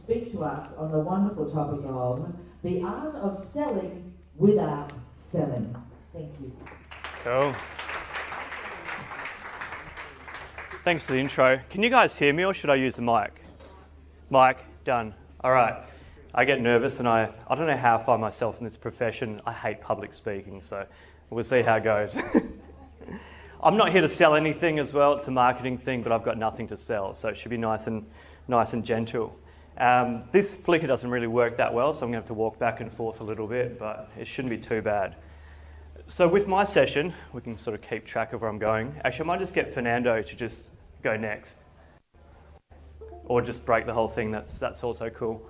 speak to us on the wonderful topic of the art of selling without selling. Thank you. Cool. Thanks for the intro. Can you guys hear me or should I use the mic? Mic, done. All right. I get nervous and I don't know how I find myself in this profession. I hate public speaking, so we'll see how it goes. I'm not here to sell anything as well. It's a marketing thing, but I've got nothing to sell, so it should be nice and gentle. This flicker doesn't really work that well, so I'm going to have to walk back and forth a little bit, but it shouldn't be too bad. So with my session, we can sort of keep track of where I'm going. Actually, I might just get Fernando to just go next. Or just break the whole thing, that's also cool.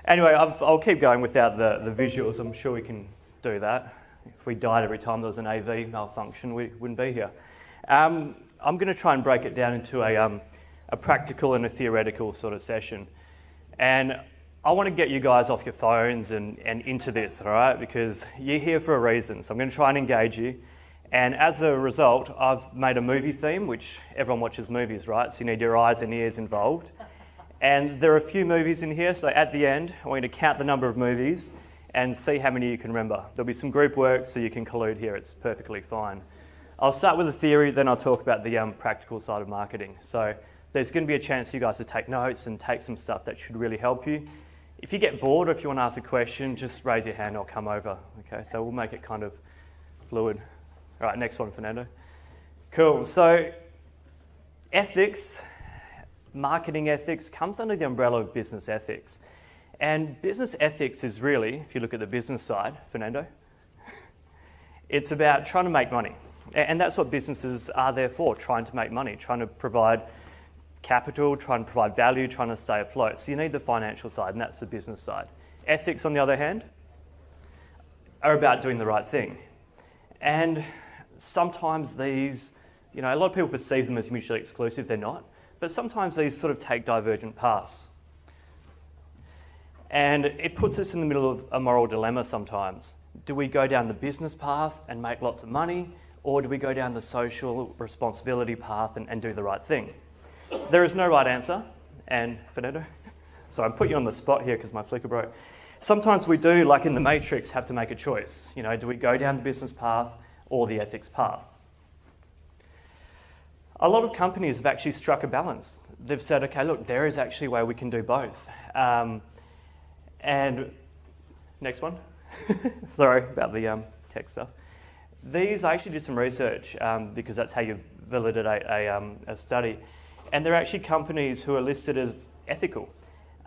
Anyway, I'll keep going without the visuals. I'm sure we can do that. If we died every time there was an AV malfunction, we wouldn't be here. I'm going to try and break it down into a practical and a theoretical sort of session. And I want to get you guys off your phones and into this, all right? Because you're here for a reason. So I'm going to try and engage you. And as a result, I've made a movie theme, which everyone watches movies, right? So you need your eyes and ears involved. And there are a few movies in here, so at the end, I want you to count the number of movies and see how many you can remember. There'll be some group work, so you can collude here. It's perfectly fine. I'll start with the theory, then I'll talk about the practical side of marketing. So there's going to be a chance for you guys to take notes and take some stuff that should really help you. If you get bored or if you want to ask a question, just raise your hand, I'll come over. Okay, so we'll make it kind of fluid. All right, next one, Fernando. Cool, so ethics, marketing ethics comes under the umbrella of business ethics. And business ethics is really, if you look at the business side, Fernando, it's about trying to make money. And that's what businesses are there for, trying to make money, trying to provide capital, trying to provide value, trying to stay afloat. So you need the financial side, and that's the business side. Ethics, on the other hand, are about doing the right thing. And sometimes these, a lot of people perceive them as mutually exclusive, they're not. But sometimes these sort of take divergent paths. And it puts us in the middle of a moral dilemma sometimes. Do we go down the business path and make lots of money, or do we go down the social responsibility path and do the right thing? There is no right answer. And Fernando, so I put you on the spot here because my flicker broke. Sometimes we do, like in the Matrix, have to make a choice. Do we go down the business path or the ethics path? A lot of companies have actually struck a balance. They've said, okay, look, there is actually a way we can do both. And next one. Sorry about the tech stuff. These, I actually did some research because that's how you validate a study. And they're actually companies who are listed as ethical.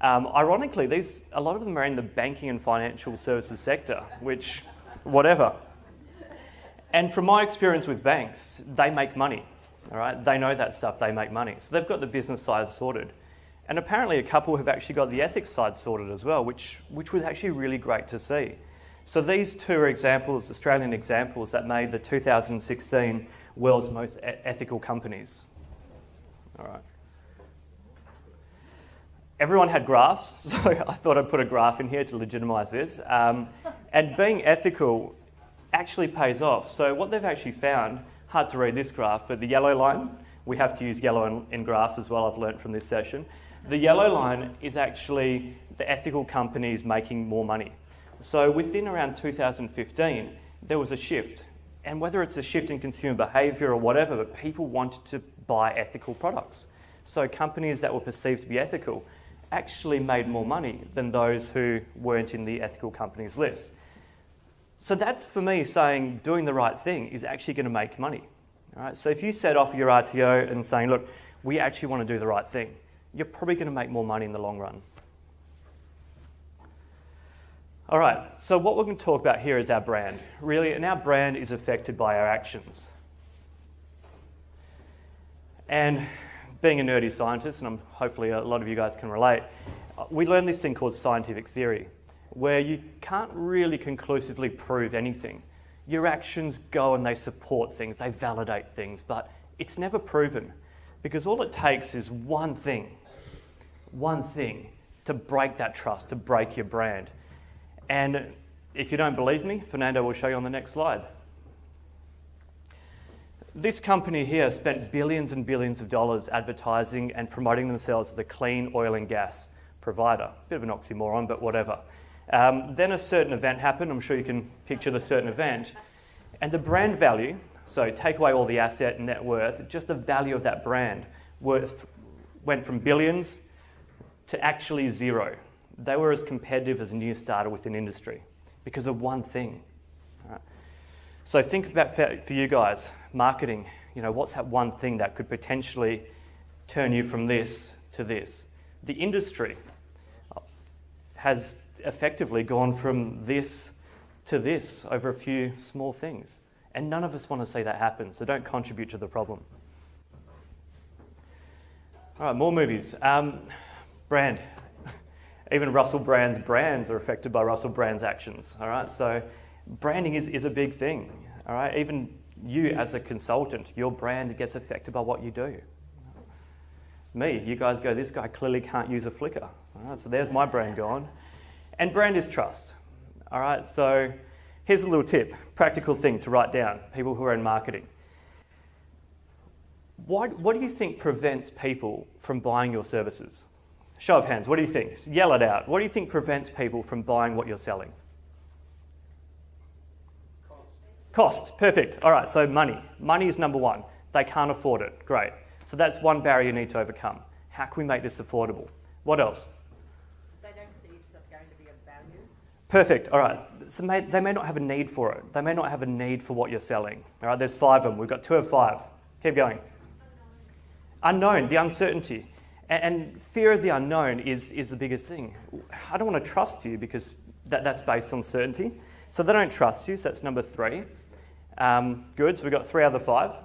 Ironically, a lot of them are in the banking and financial services sector, which, whatever. And from my experience with banks, they make money. All right, they know that stuff, they make money. So they've got the business side sorted. And apparently a couple have actually got the ethics side sorted as well, which was actually really great to see. So these two are examples, Australian examples, that made the 2016 World's Most Ethical Companies. All right. Everyone had graphs, so I thought I'd put a graph in here to legitimise this. And being ethical actually pays off. So what they've actually found, hard to read this graph, but the yellow line, we have to use yellow in graphs as well, I've learnt from this session. The yellow line is actually the ethical companies making more money. So within around 2015, there was a shift. And whether it's a shift in consumer behaviour or whatever, but people wanted to buy ethical products. So companies that were perceived to be ethical actually made more money than those who weren't in the ethical companies list. So that's, for me, saying doing the right thing is actually going to make money. All right? So if you set off your RTO and saying, look, we actually want to do the right thing, you're probably going to make more money in the long run. All right, so what we're going to talk about here is our brand. Really, and our brand is affected by our actions. And being a nerdy scientist, and hopefully a lot of you guys can relate, we learned this thing called scientific theory, where you can't really conclusively prove anything. Your actions go and they support things, they validate things, but it's never proven. Because all it takes is one thing to break that trust, to break your brand. And if you don't believe me, Fernando will show you on the next slide. This company here spent billions and billions of dollars advertising and promoting themselves as a clean oil and gas provider. Bit of an oxymoron, but whatever. Then a certain event happened. I'm sure you can picture the certain event. And the brand value, so take away all the asset and net worth, just the value of that brand went from billions to actually zero. They were as competitive as a new starter within industry because of one thing. Right? So think about, for you guys, marketing, what's that one thing that could potentially turn you from this to this? The industry has effectively gone from this to this over a few small things. And none of us want to see that happen, so don't contribute to the problem. All right, more movies. Brand. Even Russell Brand's brands are affected by Russell Brand's actions. All right, so branding is a big thing. All right, even you as a consultant, your brand gets affected by what you do. You guys go, this guy clearly can't use a flicker. All right, so there's my brand gone. And brand is trust. All right, so here's a little tip, practical thing to write down, people who are in marketing. What do you think prevents people from buying your services? Show of hands, what do you think? Yell it out. What do you think prevents people from buying what you're selling? Cost, perfect. All right, so money. Money is number one. They can't afford it, great. So that's one barrier you need to overcome. How can we make this affordable? What else? They don't see it's not going to be of value. Perfect, all right. So they may not have a need for it. They may not have a need for what you're selling. All right, there's 5 of them. We've got 2 of 5. Keep going. Unknown, the uncertainty. And fear of the unknown is the biggest thing. I don't want to trust you because that's based on certainty. So they don't trust you, so that's number 3. Good, so we've got 3 out of the 5.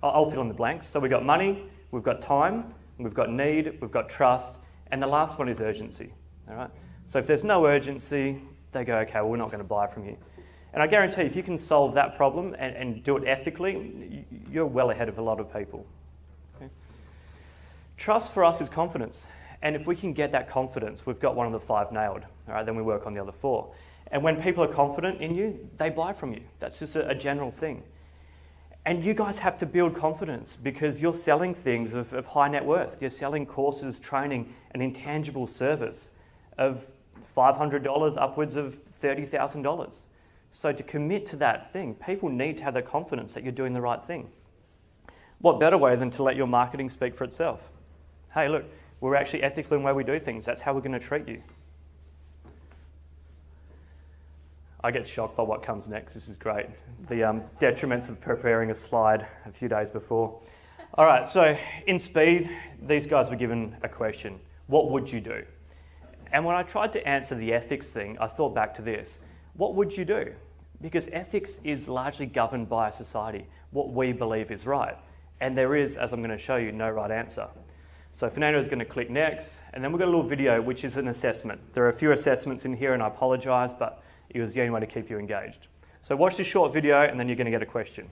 I'll fill in the blanks. So we've got money, we've got time, we've got need, we've got trust, and the last one is urgency. All right. So if there's no urgency, they go, okay, well, we're not going to buy from you. And I guarantee if you can solve that problem and do it ethically, you're well ahead of a lot of people. Okay. Trust for us is confidence. And if we can get that confidence, we've got one of the 5 nailed. All right, then we work on the other 4. And when people are confident in you, they buy from you. That's just a general thing. And you guys have to build confidence because you're selling things of high net worth. You're selling courses, training, an intangible service of $500 upwards of $30,000. So to commit to that thing, people need to have the confidence that you're doing the right thing. What better way than to let your marketing speak for itself? Hey, look, we're actually ethical in the way we do things. That's how we're going to treat you. I get shocked by what comes next. This is great. The detriments of preparing a slide a few days before. All right, so in speed, these guys were given a question. What would you do? And when I tried to answer the ethics thing, I thought back to this. What would you do? Because ethics is largely governed by a society, what we believe is right. And there is, as I'm going to show you, no right answer. So Fernando is going to click next, and then we've got a little video, which is an assessment. There are a few assessments in here, and I apologise, but it was the only way to keep you engaged. So watch this short video, and then you're going to get a question.